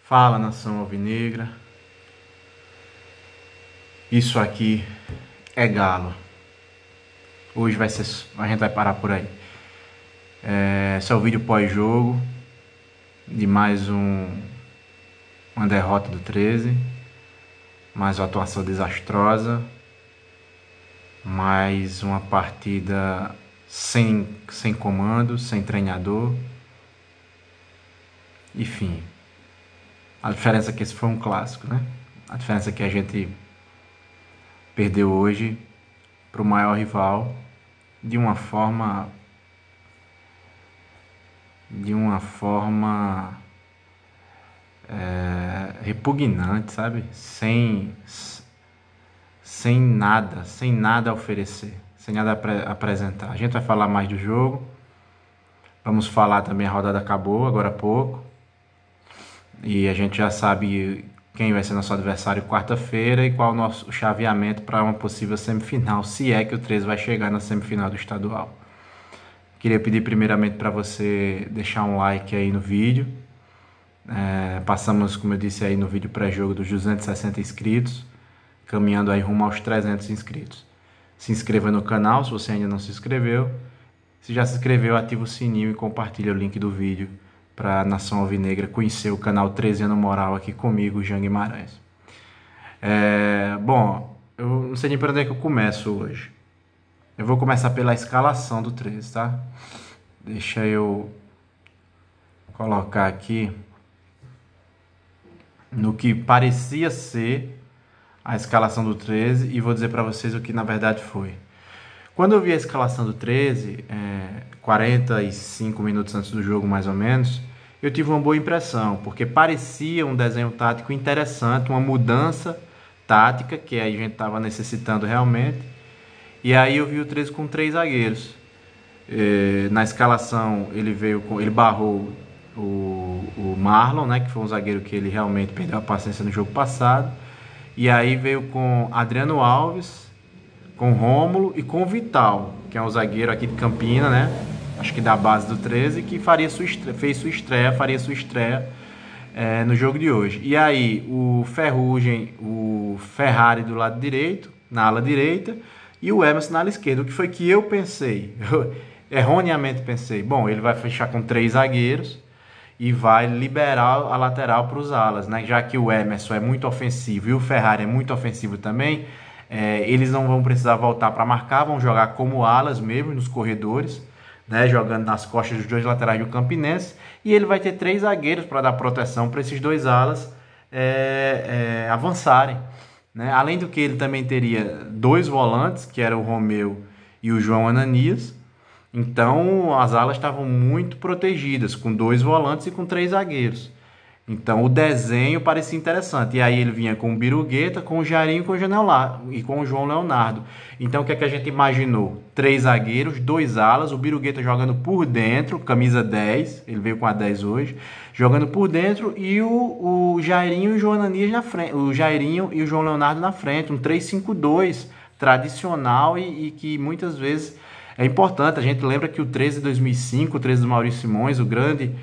Fala, nação alvinegra. Isso aqui é Galo. Hoje a gente vai parar por aí. Esse é o vídeo pós-jogo de mais uma derrota do 13, mais uma atuação desastrosa, mais uma partida sem comando, sem treinador. Enfim, a diferença é que esse foi um clássico, né? A diferença é que a gente perdeu hoje para o maior rival de uma forma repugnante, sabe? Sem nada a oferecer, sem nada a apresentar. A gente vai falar mais do jogo, vamos falar também, a rodada acabou agora há pouco, e a gente já sabe quem vai ser nosso adversário quarta-feira e qual o nosso chaveamento para uma possível semifinal, se é que o 13 vai chegar na semifinal do estadual. Queria pedir primeiramente para você deixar um like aí no vídeo. Passamos, como eu disse aí no vídeo pré-jogo, dos 260 inscritos, caminhando aí rumo aos 300 inscritos. Se inscreva no canal se você ainda não se inscreveu. Se já se inscreveu, ativa o sininho e compartilha o link do vídeo para a nação alvinegra conhecer o canal 13 Ano Moral aqui comigo, Jean Guimarães. Bom, eu não sei nem para onde é que eu começo hoje. Eu vou começar pela escalação do 13, tá? Deixa eu colocar aqui no que parecia ser a escalação do 13 e vou dizer para vocês o que na verdade foi. Quando eu vi a escalação do 13, 45 minutos antes do jogo mais ou menos, eu tive uma boa impressão, porque parecia um desenho tático interessante, uma mudança tática que a gente estava necessitando realmente. E aí eu vi o 13 com 3 zagueiros. Na escalação ele barrou o Marlon, né, que foi um zagueiro que ele realmente perdeu a paciência no jogo passado. E aí veio com Adriano Alves, com Rômulo e com Vital, que é um zagueiro aqui de Campina, né? Acho que da base do 13, que faria faria sua estreia no jogo de hoje. E aí o Ferrugem, o Ferrari do lado direito, na ala direita, e o Emerson na ala esquerda. O que foi que eu pensei? Erroneamente pensei, bom, ele vai fechar com 3 zagueiros e vai liberar a lateral para os alas, né? Já que o Emerson é muito ofensivo e o Ferrari é muito ofensivo também, eles não vão precisar voltar para marcar, vão jogar como alas mesmo, nos corredores, né? Jogando nas costas dos 2 laterais do Campinense, e ele vai ter 3 zagueiros para dar proteção para esses 2 alas avançarem, né? Além do que ele também teria 2 volantes, que era o Romeu e o João Ananias. Então as alas estavam muito protegidas, com 2 volantes e com 3 zagueiros. Então o desenho parecia interessante. E aí ele vinha com o Birugueta, com o Jairinho e com o João Leonardo. Então o que é que a gente imaginou? 3 zagueiros, 2 alas, o Birugueta jogando por dentro, camisa 10, ele veio com a 10 hoje, jogando por dentro, e o Jairinho e o João Ananias na frente, o Jairinho e o João Leonardo na frente, um 3-5-2 tradicional e que muitas vezes é importante. A gente lembra que o 13 de 2005, o 13 do Maurício Simões, o grande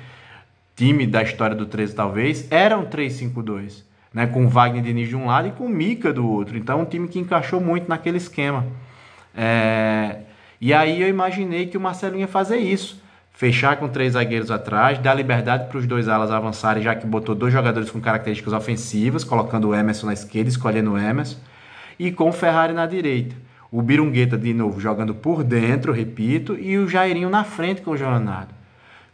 time da história do 13 talvez, era um 3-5-2, né? Com o Wagner Diniz de um lado e com o Mica do outro. Então um time que encaixou muito naquele esquema. E aí eu imaginei que o Marcelo ia fazer isso, fechar com 3 zagueiros atrás, dar liberdade para os 2 alas avançarem, já que botou 2 jogadores com características ofensivas, colocando o Emerson na esquerda, escolhendo o Emerson, e com o Ferrari na direita. O Birungueta de novo jogando por dentro, repito, e o Jairinho na frente com o João Leonardo.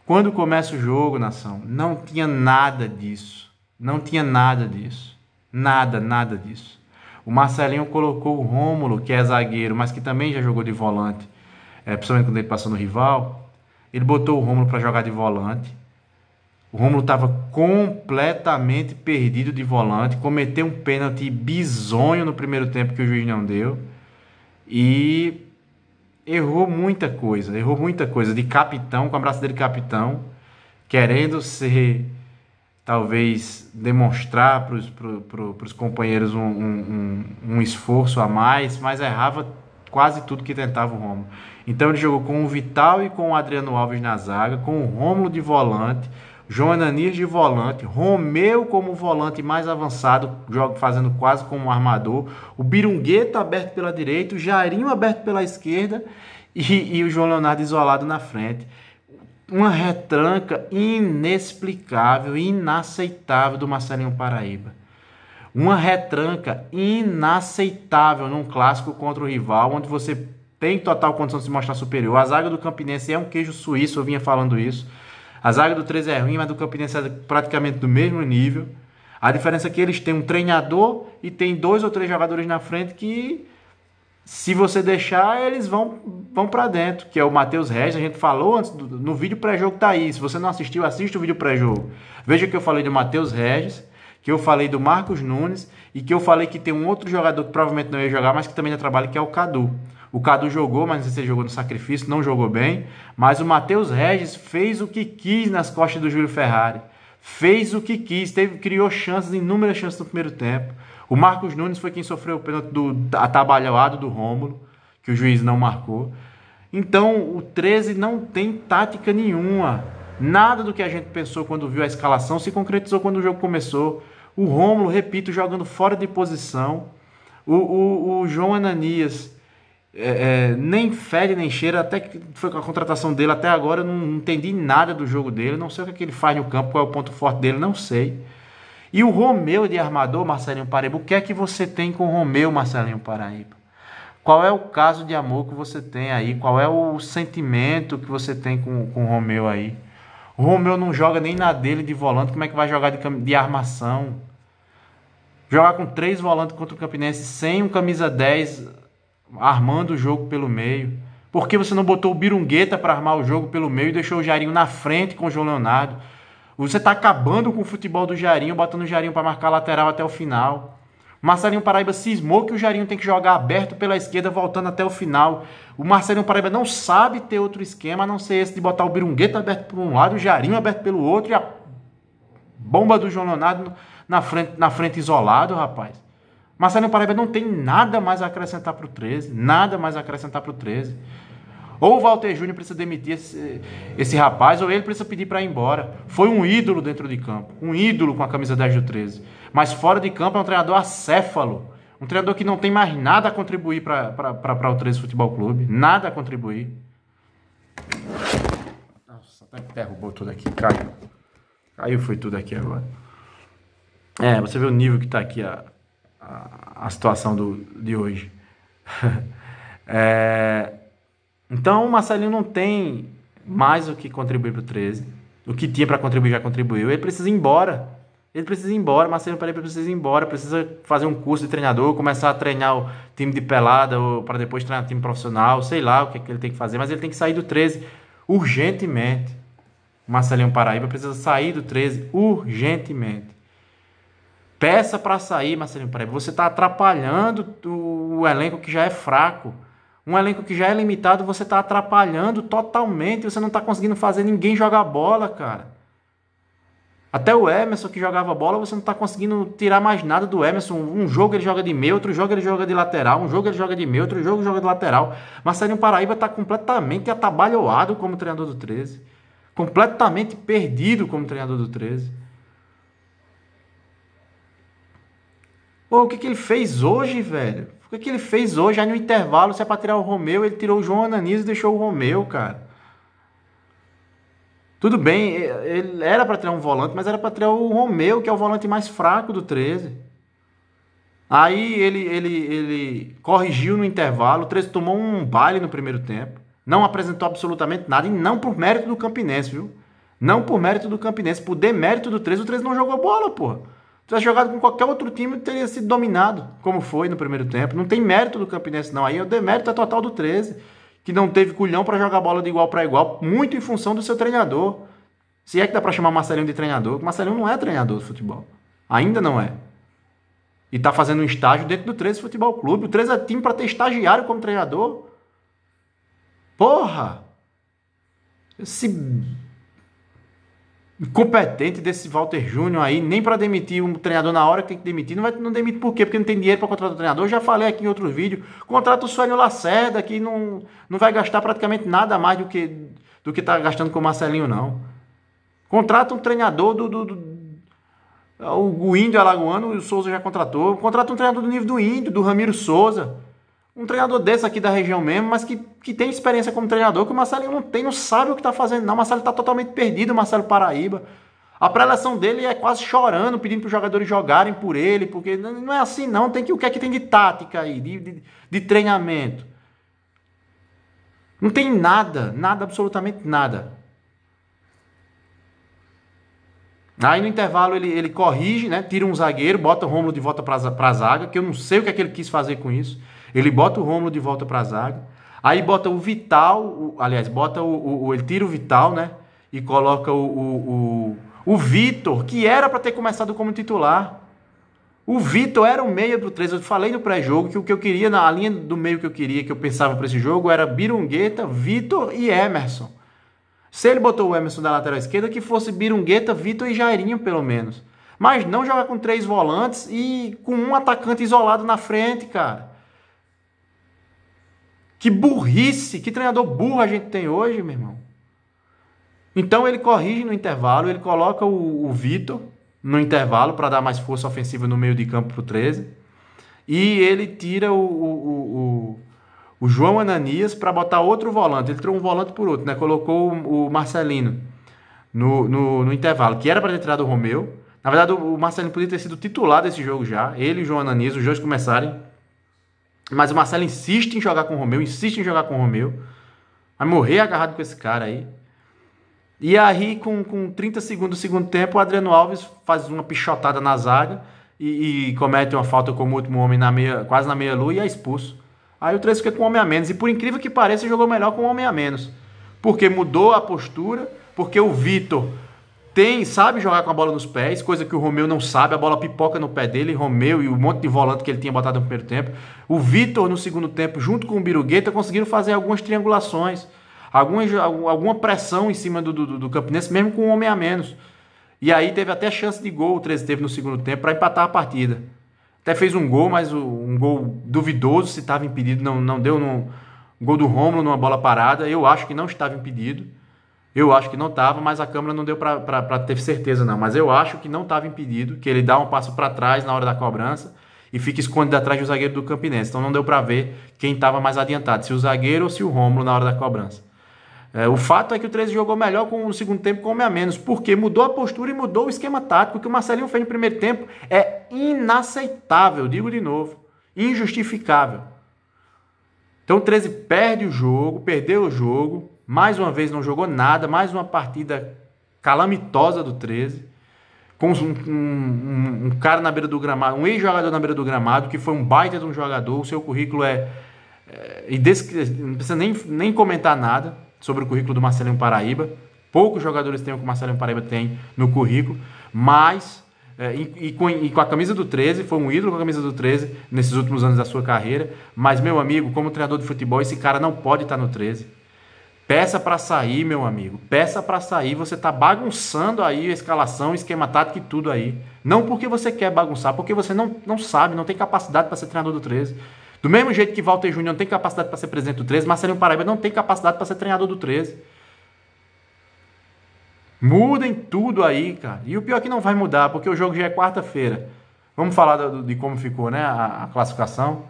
Quando começa o jogo, nação, não tinha nada disso. Não tinha nada disso. Nada disso. O Marcelinho colocou o Rômulo, que é zagueiro, mas que também já jogou de volante, principalmente quando ele passou no rival. Ele botou o Rômulo para jogar de volante. O Rômulo estava completamente perdido de volante, cometeu um pênalti bizonho no primeiro tempo que o juiz não deu. E errou muita coisa de capitão, com a braçadeira de capitão, querendo ser, talvez, demonstrar para os companheiros um esforço a mais, mas errava quase tudo que tentava o Rômulo. Então ele jogou com o Vital e com o Adriano Alves na zaga, com o Rômulo de volante, João Ananias de volante, Romeu como volante mais avançado, fazendo quase como um armador, o Birungueta aberto pela direita, o Jairinho aberto pela esquerda e o João Leonardo isolado na frente. Uma retranca inexplicável, inaceitável do Marcelinho Paraíba. Uma retranca inaceitável num clássico contra o rival, onde você tem total condição de se mostrar superior. A zaga do Campinense é um queijo suíço, eu vinha falando isso. A zaga do 13 é ruim, mas do Campinense é praticamente do mesmo nível. A diferença é que eles têm um treinador e tem 2 ou 3 jogadores na frente que, se você deixar, eles vão para dentro, que é o Matheus Regis. A gente falou antes, no vídeo pré-jogo tá aí. Se você não assistiu, assista o vídeo pré-jogo. Veja que eu falei do Matheus Regis, que eu falei do Marcos Nunes e que eu falei que tem um outro jogador que provavelmente não ia jogar, mas que também já trabalha, que é o Cadu. O Cadu jogou, mas não sei se ele jogou no sacrifício, não jogou bem. Mas o Matheus Regis fez o que quis nas costas do Júlio Ferrari. Fez o que quis, criou chances, inúmeras chances no primeiro tempo. O Marcos Nunes foi quem sofreu o pênalti atabalhoado do Rômulo, que o juiz não marcou. Então, o 13 não tem tática nenhuma. Nada do que a gente pensou quando viu a escalação se concretizou quando o jogo começou. O Rômulo, repito, jogando fora de posição. O João Ananias... nem fede nem cheira, até que foi com a contratação dele até agora eu não entendi nada do jogo dele, não sei o que ele faz no campo, qual é o ponto forte dele, não sei. E o Romeu de armador, Marcelinho Paraíba, o que é que você tem com o Romeu, Marcelinho Paraíba? Qual é o caso de amor que você tem aí? Qual é o sentimento que você tem com o Romeu aí? O Romeu não joga nem na dele de volante, como é que vai jogar de armação? Jogar com 3 volantes contra o Campinense sem um camisa 10 armando o jogo pelo meio. Por que você não botou o Birungueta para armar o jogo pelo meio e deixou o Jairinho na frente com o João Leonardo? Você está acabando com o futebol do Jairinho, botando o Jairinho para marcar lateral até o final. O Marcelinho Paraíba cismou que o Jairinho tem que jogar aberto pela esquerda, voltando até o final. O Marcelinho Paraíba não sabe ter outro esquema, a não ser esse de botar o Birungueta aberto por um lado, o Jairinho aberto pelo outro e a bomba do João Leonardo na frente isolado, rapaz. Marcelinho Paraíba não tem nada mais a acrescentar para o 13. Nada mais a acrescentar para o 13. Ou o Walter Júnior precisa demitir esse rapaz, ou ele precisa pedir para ir embora. Foi um ídolo dentro de campo. Um ídolo com a camisa 10 do 13. Mas fora de campo é um treinador acéfalo. Um treinador que não tem mais nada a contribuir para o 13 Futebol Clube. Nada a contribuir. Nossa, até derrubou tudo aqui. Caiu. Caiu foi tudo aqui agora. Você vê o nível que está aqui a situação de hoje. Então o Marcelinho não tem mais o que contribuir para o 13. O que tinha para contribuir já contribuiu. Ele precisa ir embora. Marcelinho Paraíba precisa ir embora. Precisa fazer um curso de treinador, começar a treinar o time de pelada para depois treinar o time profissional. Sei lá o que ele tem que fazer, mas ele tem que sair do 13 urgentemente. O Marcelinho Paraíba precisa sair do 13 urgentemente. Peça para sair, Marcelinho Paraíba. Você está atrapalhando o elenco que já é fraco. Um elenco que já é limitado, você está atrapalhando totalmente. Você não está conseguindo fazer ninguém jogar bola, cara. Até o Emerson que jogava bola, você não está conseguindo tirar mais nada do Emerson. Um jogo ele joga de meio, outro jogo ele joga de lateral. Um jogo ele joga de meio, outro jogo ele joga de lateral. Marcelinho Paraíba está completamente atabalhoado como treinador do 13. Completamente perdido como treinador do 13. Pô, o que ele fez hoje, velho? O que ele fez hoje? Aí no intervalo, se é pra tirar o Romeu, ele tirou o João Ananias e deixou o Romeu, cara. Tudo bem, ele era pra tirar um volante, mas era pra tirar o Romeu, que é o volante mais fraco do 13. Aí ele corrigiu no intervalo, o 13 tomou um baile no primeiro tempo. Não apresentou absolutamente nada, e não por mérito do Campinense, viu? Não por mérito do Campinense, por demérito do 13, o 13 não jogou bola, porra. Se tivesse jogado com qualquer outro time, teria sido dominado, como foi no primeiro tempo. Não tem mérito do Campinense, não. Aí o demérito é total do 13, que não teve culhão para jogar bola de igual para igual, muito em função do seu treinador. Se é que dá para chamar Marcelinho de treinador, porque Marcelinho não é treinador de futebol. Ainda não é. E tá fazendo um estágio dentro do 13 Futebol Clube. O 13 é time para ter estagiário como treinador. Porra! Esse incompetente desse Walter Júnior aí, nem para demitir um treinador na hora que tem que demitir, não demite por quê? Porque não tem dinheiro para contratar o treinador. Eu já falei aqui em outro vídeo, contrata o Suélio Lacerda, que não vai gastar praticamente nada mais do que tá gastando com o Marcelinho, não. Contrata um treinador o Índio Alagoano, o Souza já contratou. Contrata um treinador do nível do Índio, do Ramiro Souza. Um treinador desse aqui da região mesmo, mas que tem experiência como treinador, que o Marcelinho não tem, não sabe o que está fazendo, não. O Marcelo está totalmente perdido, o Marcelo Paraíba. A pré-eleção dele é quase chorando, pedindo para os jogadores jogarem por ele, porque não é assim, não. Tem o que é que tem de tática aí, de treinamento? Não tem nada, absolutamente nada. Aí no intervalo ele corrige, né? Tira um zagueiro, bota o Rômulo de volta para a zaga, que eu não sei o que é que ele quis fazer com isso. Ele bota o Rômulo de volta para a zaga. Aí bota o Vital, ele tira o Vital, né? E coloca o Vitor, que era para ter começado como titular. O Vitor era o meia pro 13. Eu falei no pré-jogo que o que eu queria, na linha do meio que eu pensava para esse jogo, era Birungueta, Vitor e Emerson. Se ele botou o Emerson da lateral esquerda, que fosse Birungueta, Vitor e Jairinho, pelo menos. Mas não jogar com 3 volantes e com um atacante isolado na frente, cara. Que burrice, que treinador burro a gente tem hoje, meu irmão. Então ele corrige no intervalo, ele coloca o Vitor no intervalo para dar mais força ofensiva no meio de campo pro 13. E ele tira o João Ananias para botar outro volante. Ele tirou um volante por outro, né? Colocou o Marcelino no intervalo, que era para ter tirado o Romeu. Na verdade, o Marcelino podia ter sido titular desse jogo já. Ele e o João Ananias, os dois começarem. Mas o Marcelo insiste em jogar com o Romeu. Vai morrer agarrado com esse cara aí. E aí, com 30 segundos do segundo tempo, o Adriano Alves faz uma pichotada na zaga e comete uma falta como último homem quase na meia-lua e é expulso. Aí o 13 fica com um homem a menos. E por incrível que pareça, jogou melhor com um homem a menos. Porque mudou a postura, porque o Vitor sabe jogar com a bola nos pés, coisa que o Romeu não sabe, a bola pipoca no pé dele, Romeu e o monte de volante que ele tinha botado no primeiro tempo. O Vitor, no segundo tempo, junto com o Birungueta, conseguiram fazer algumas triangulações, alguma pressão em cima do Campinense, mesmo com um homem a menos. E aí teve até chance de gol, o 13 teve no segundo tempo, para empatar a partida. Até fez um gol, mas um gol duvidoso, se estava impedido, não deu no gol do Rômulo numa bola parada. Eu acho que não estava impedido. Eu acho que não estava, mas a câmera não deu para ter certeza não. Mas eu acho que não estava impedido, que ele dá um passo para trás na hora da cobrança e fica escondido atrás do zagueiro do Campinense. Então não deu para ver quem estava mais adiantado, se o zagueiro ou se o Rômulo na hora da cobrança. O fato é que o 13 jogou melhor no segundo tempo com homem a menos, porque mudou a postura e mudou o esquema tático. O que o Marcelinho fez no primeiro tempo é inaceitável, digo de novo, injustificável. Então o 13 perdeu o jogo, mais uma vez não jogou nada, mais uma partida calamitosa do 13, com um cara na beira do gramado, um ex-jogador na beira do gramado, que foi um baita de um jogador, o seu currículo não precisa nem comentar nada sobre o currículo do Marcelinho Paraíba. Poucos jogadores têm o que o Marcelinho Paraíba tem no currículo, mas com a camisa do 13, foi um ídolo com a camisa do 13 nesses últimos anos da sua carreira. Mas, meu amigo, como treinador de futebol, esse cara não pode estar no 13. Peça para sair, meu amigo. Peça para sair. Você está bagunçando aí a escalação, esquema tático e tudo aí. Não porque você quer bagunçar, porque você não sabe, não tem capacidade para ser treinador do 13. Do mesmo jeito que Walter Júnior não tem capacidade para ser presidente do 13, Marcelinho Paraíba não tem capacidade para ser treinador do 13. Mudem tudo aí, cara. E o pior é que não vai mudar, porque o jogo já é quarta-feira. Vamos falar de como ficou, né, a classificação.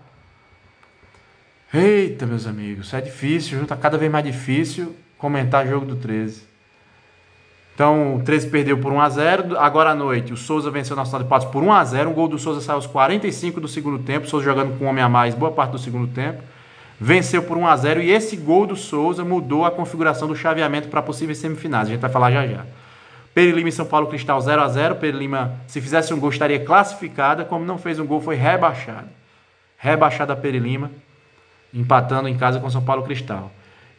Eita, meus amigos, é difícil, tá cada vez mais difícil comentar jogo do 13. Então, o 13 perdeu por 1-0. Agora à noite, o Souza venceu o Nacional de Patos por 1-0. Um gol do Souza saiu aos 45 do segundo tempo. O Souza jogando com um homem a mais boa parte do segundo tempo. Venceu por 1-0. E esse gol do Souza mudou a configuração do chaveamento para possíveis semifinais. A gente vai falar já já. Peri Lima e São Paulo Cristal 0-0. Peri Lima, se fizesse um gol, estaria classificada. Como não fez um gol, foi rebaixada. Rebaixada a Peri Lima, empatando em casa com São Paulo Cristal.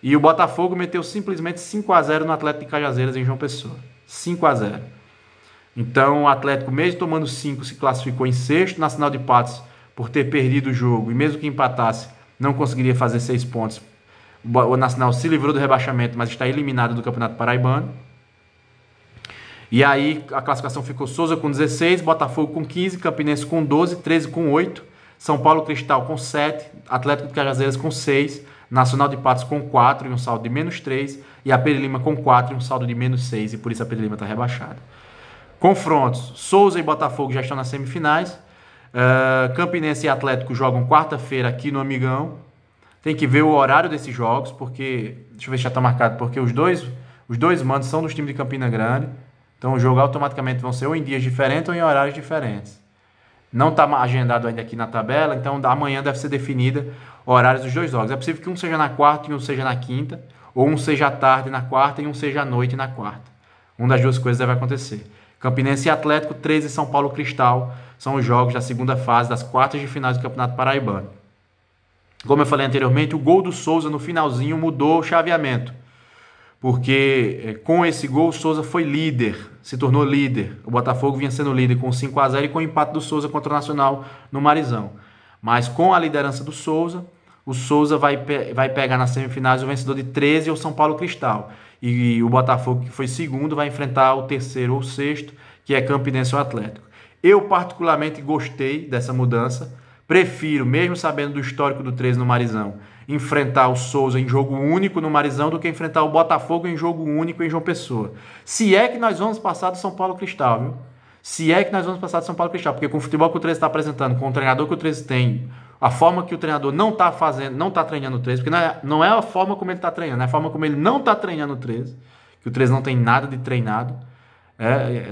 E o Botafogo meteu simplesmente 5-0 no Atlético de Cajazeiras em João Pessoa. 5-0. Então o Atlético, mesmo tomando 5, se classificou em sexto. Nacional de Patos, por ter perdido o jogo, e mesmo que empatasse, não conseguiria fazer 6 pontos. O Nacional se livrou do rebaixamento, mas está eliminado do Campeonato Paraibano. E aí a classificação ficou: Souza com 16, Botafogo com 15, Campinense com 12, 13 com 8, São Paulo Cristal com 7, Atlético de Cajazeiras com 6, Nacional de Patos com 4 e um saldo de -3, e a Peri Lima com 4 e um saldo de -6, e por isso a Peri Lima está rebaixada. Confrontos: Souza e Botafogo já estão nas semifinais. Campinense e Atlético jogam quarta-feira aqui no Amigão. Tem que ver o horário desses jogos, porque... Deixa eu ver se já está marcado, porque os dois mandos são dos times de Campina Grande. Então o jogo automaticamente vão ser ou em dias diferentes ou em horários diferentes. Não está agendado ainda aqui na tabela, então amanhã deve ser definida horários dos dois jogos. É possível que um seja na quarta e um seja na quinta, ou um seja à tarde na quarta e um seja à noite na quarta. Uma das duas coisas deve acontecer. Campinense e Atlético, 13 e São Paulo Cristal são os jogos da segunda fase das quartas de finais do Campeonato Paraibano. Como eu falei anteriormente, o gol do Souza no finalzinho mudou o chaveamento. Porque com esse gol o Souza foi líder, se tornou líder. O Botafogo vinha sendo líder com 5-0 e com o empate do Souza contra o Nacional no Marizão. Mas com a liderança do Souza, o Souza vai pegar nas semifinais o vencedor de 13 ou São Paulo Cristal. E o Botafogo, que foi segundo, vai enfrentar o terceiro ou sexto, que é Campinense ou Atlético. Eu particularmente gostei dessa mudança. Prefiro, mesmo sabendo do histórico do 13 no Marizão, enfrentar o Souza em jogo único no Marizão do que enfrentar o Botafogo em jogo único em João Pessoa. Se é que nós vamos passar do São Paulo Cristal, viu? Se é que nós vamos passar do São Paulo Cristal, porque com o futebol que o 13 está apresentando, com o treinador que o 13 tem, a forma que o treinador não está fazendo, não está treinando o 13, porque não é a forma como ele está treinando, é a forma como ele não está treinando o 13, que o 13 não tem nada de treinado.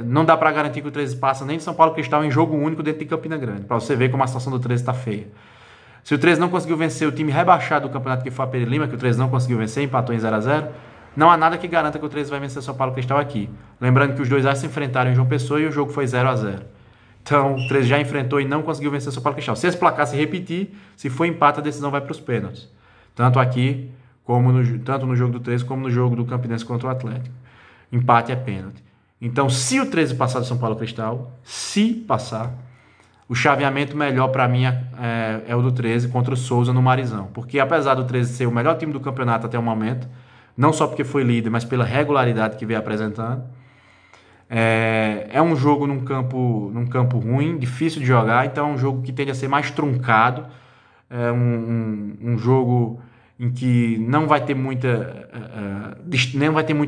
Não dá para garantir que o 13 passa nem de São Paulo Cristal em jogo único dentro de Campina Grande, para você ver como a situação do 13 está feia. Se o 13 não conseguiu vencer o time rebaixado do campeonato que foi a Peri Lima, que o 13 não conseguiu vencer, empatou em 0-0, não há nada que garanta que o 13 vai vencer o São Paulo Cristal aqui. Lembrando que os dois já se enfrentaram em João Pessoa e o jogo foi 0-0. Então o 13 já enfrentou e não conseguiu vencer o São Paulo Cristal. Se esse placar se repetir, se for empate, a decisão vai para os pênaltis. Tanto aqui, tanto no jogo do 13 como no jogo do Campinense contra o Atlético. Empate é pênalti. Então, se o 13 passar do São Paulo Cristal, se passar, o chaveamento melhor para mim é o do 13 contra o Souza no Marizão. Porque apesar do 13 ser o melhor time do campeonato até o momento, não só porque foi líder, mas pela regularidade que veio apresentando, é um jogo num campo ruim, difícil de jogar, então é um jogo que tende a ser mais truncado, é um jogo em que não vai ter muito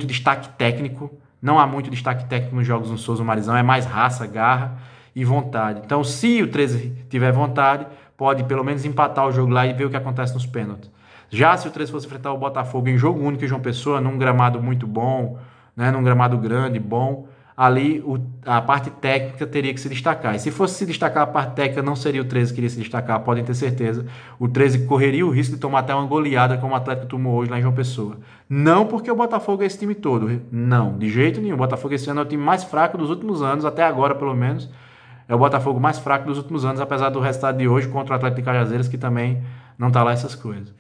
destaque técnico. Não há muito destaque técnico nos jogos no Souza Marizão, é mais raça, garra e vontade. Então, se o 13 tiver vontade, pode pelo menos empatar o jogo lá e ver o que acontece nos pênaltis. Já se o 13 fosse enfrentar o Botafogo em jogo único em João Pessoa, num gramado muito bom, né, num gramado grande, bom, ali a parte técnica teria que se destacar. E se fosse se destacar a parte técnica, não seria o 13 que iria se destacar, podem ter certeza. O 13 correria o risco de tomar até uma goleada como o Atlético tomou hoje lá em João Pessoa. Não porque o Botafogo é esse time todo, não, de jeito nenhum. O Botafogo esse ano é o time mais fraco dos últimos anos, até agora pelo menos. É o Botafogo mais fraco dos últimos anos, apesar do resultado de hoje contra o Atlético de Cajazeiras, que também não está lá essas coisas.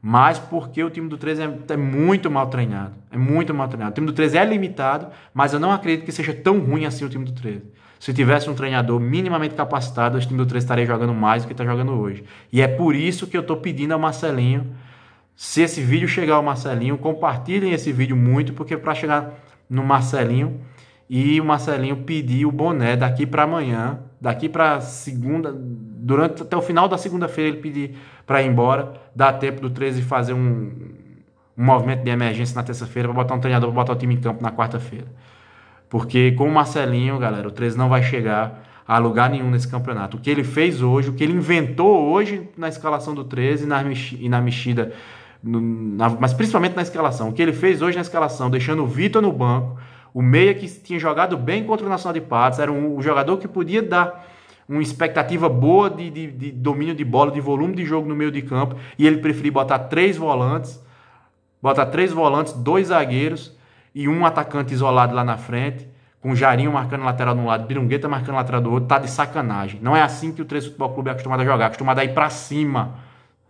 Mas porque o time do 13 é muito mal treinado. É muito mal treinado. O time do 13 é limitado, mas eu não acredito que seja tão ruim assim o time do 13. Se tivesse um treinador minimamente capacitado, o time do 13 estaria jogando mais do que está jogando hoje. E é por isso que eu estou pedindo ao Marcelinho, se esse vídeo chegar ao Marcelinho, compartilhem esse vídeo muito, porque para chegar no Marcelinho e o Marcelinho pedir o boné daqui para amanhã, daqui para segunda, até o final da segunda-feira ele pedir para ir embora, dá tempo do 13 fazer um movimento de emergência na terça-feira para botar um treinador para botar o time em campo na quarta-feira. Porque com o Marcelinho, galera, o 13 não vai chegar a lugar nenhum nesse campeonato. O que ele fez hoje, o que ele inventou hoje na escalação do 13 e na mexida, mas principalmente na escalação. O que ele fez hoje na escalação, deixando o Vitor no banco, o meia que tinha jogado bem contra o Nacional de Patos, era um jogador que podia dar uma expectativa boa de domínio de bola, de volume de jogo no meio de campo, e ele preferiu botar três volantes, 2 zagueiros e um atacante isolado lá na frente, com o Jairinho marcando lateral de um lado, Birungueta marcando lateral do outro. Tá de sacanagem. Não é assim que o 13 Futebol Clube é acostumado a jogar, é acostumado a ir pra cima,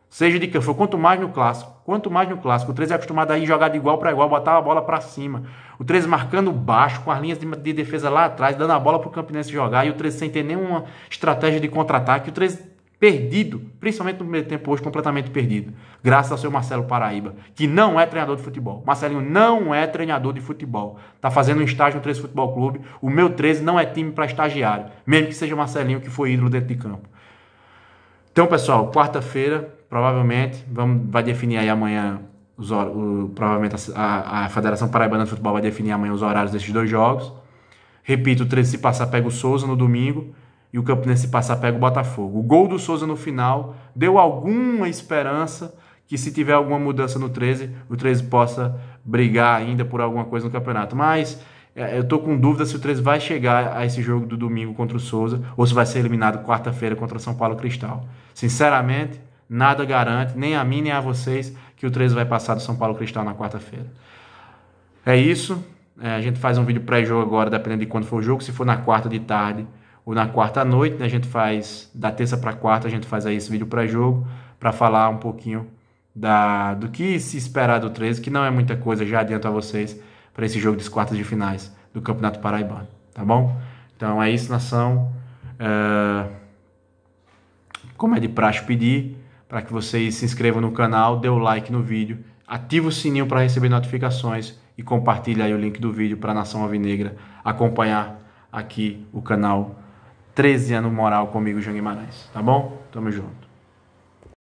seja de que for, quanto mais no clássico, o 13 é acostumado a ir jogar de igual para igual, botar a bola para cima, o 13 marcando baixo, com as linhas de defesa lá atrás, dando a bola pro Campinense jogar, e o 13 sem ter nenhuma estratégia de contra-ataque, o 13 perdido, principalmente no primeiro tempo hoje, completamente perdido, graças ao seu Marcelo Paraíba, que não é treinador de futebol. Marcelinho não é treinador de futebol, tá fazendo um estágio no 13 Futebol Clube, o meu 13 não é time para estagiário, mesmo que seja Marcelinho, que foi ídolo dentro de campo. Então, pessoal, quarta-feira, provavelmente vai definir aí amanhã, provavelmente a Federação Paraibana de Futebol vai definir amanhã os horários desses 2 jogos. Repito, o 13 se passar pega o Souza no domingo e o Campinense se passar pega o Botafogo. O gol do Souza no final deu alguma esperança que se tiver alguma mudança no 13, o 13 possa brigar ainda por alguma coisa no campeonato. Mas eu tô com dúvida se o 13 vai chegar a esse jogo do domingo contra o Souza ou se vai ser eliminado quarta-feira contra o São Paulo Cristal. Sinceramente, nada garante, nem a mim nem a vocês, que o 13 vai passar do São Paulo Cristal na quarta-feira. É isso. A gente faz um vídeo pré-jogo agora, dependendo de quando for o jogo. Se for na quarta de tarde ou na quarta à noite, né, a gente faz da terça para quarta, a gente faz aí esse vídeo pré-jogo para falar um pouquinho do que se esperar do 13, que não é muita coisa, já adianto a vocês, para esse jogo das quartas de finais do Campeonato Paraibano, tá bom? Então é isso, nação. Como é de praxe pedir, para que vocês se inscrevam no canal, dê o like no vídeo, ative o sininho para receber notificações e compartilhe aí o link do vídeo para a Nação Alvinegra acompanhar aqui o canal 13 Anos Moral comigo, João Guimarães, tá bom? Tamo junto.